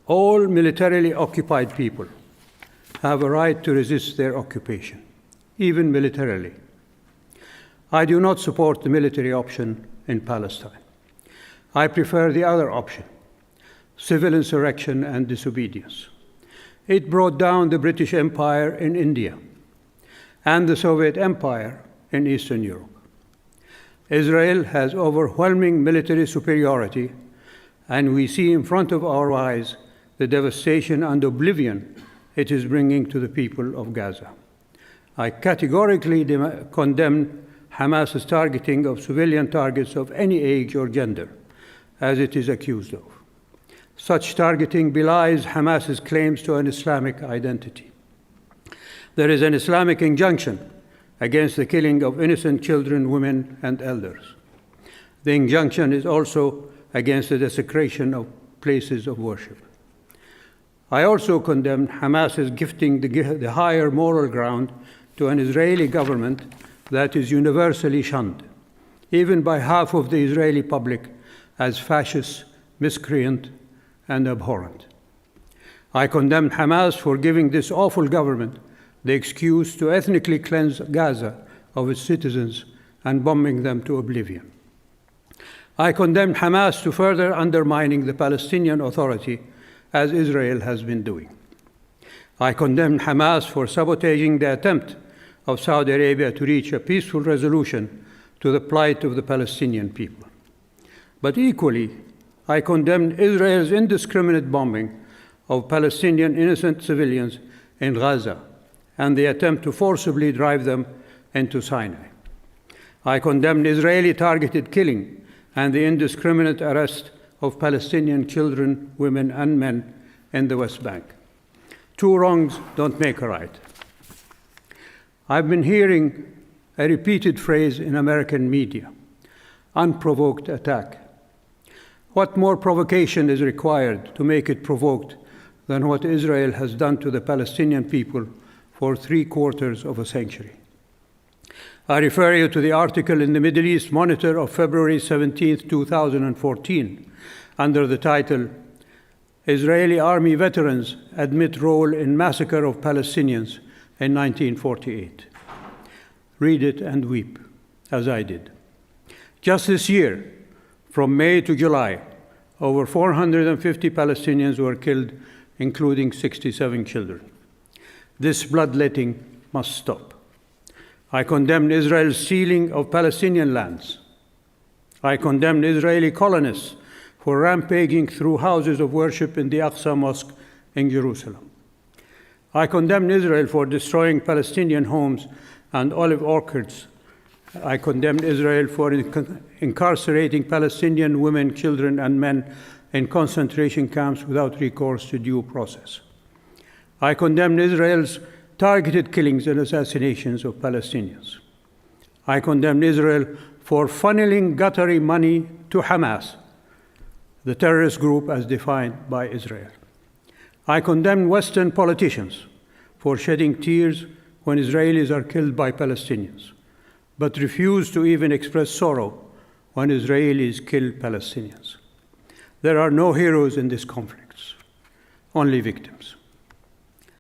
All militarily occupied people have a right to resist their occupation, even militarily. I do not support the military option in Palestine. I prefer the other option, civil insurrection and disobedience. It brought down the British Empire in India and the Soviet Empire in Eastern Europe. Israel has overwhelming military superiority, and we see in front of our eyes the devastation and oblivion it is bringing to the people of Gaza. I categorically condemn Hamas's targeting of civilian targets of any age or gender, as it is accused of. Such targeting belies Hamas's claims to an Islamic identity. There is an Islamic injunction against the killing of innocent children, women, and elders. The injunction is also against the desecration of places of worship. I also condemn Hamas's gifting the higher moral ground to an Israeli government that is universally shunned, even by half of the Israeli public, as fascist, miscreant, and abhorrent. I condemn Hamas for giving this awful government the excuse to ethnically cleanse Gaza of its citizens and bombing them to oblivion. I condemn Hamas to further undermining the Palestinian Authority, as Israel has been doing. I condemn Hamas for sabotaging the attempt of Saudi Arabia to reach a peaceful resolution to the plight of the Palestinian people. But equally, I condemn Israel's indiscriminate bombing of Palestinian innocent civilians in Gaza and the attempt to forcibly drive them into Sinai. I condemn Israeli targeted killing and the indiscriminate arrest of Palestinian children, women, and men in the West Bank. Two wrongs don't make a right. I've been hearing a repeated phrase in American media, unprovoked attack. What more provocation is required to make it provoked than what Israel has done to the Palestinian people for 3/4 of a century? I refer you to the article in the Middle East Monitor of February 17, 2014, under the title, Israeli Army Veterans Admit Role in Massacre of Palestinians in 1948. Read it and weep, as I did. Just this year, from May to July, over 450 Palestinians were killed, including 67 children. This bloodletting must stop. I condemn Israel's stealing of Palestinian lands. I condemn Israeli colonists for rampaging through houses of worship in the Al-Aqsa Mosque in Jerusalem. I condemn Israel for destroying Palestinian homes and olive orchards. I condemn Israel for incarcerating Palestinian women, children, and men in concentration camps without recourse to due process. I condemn Israel's targeted killings and assassinations of Palestinians. I condemn Israel for funneling guttery money to Hamas, the terrorist group as defined by Israel. I condemn Western politicians for shedding tears when Israelis are killed by Palestinians, but refuse to even express sorrow when Israelis kill Palestinians. There are no heroes in these conflicts, only victims.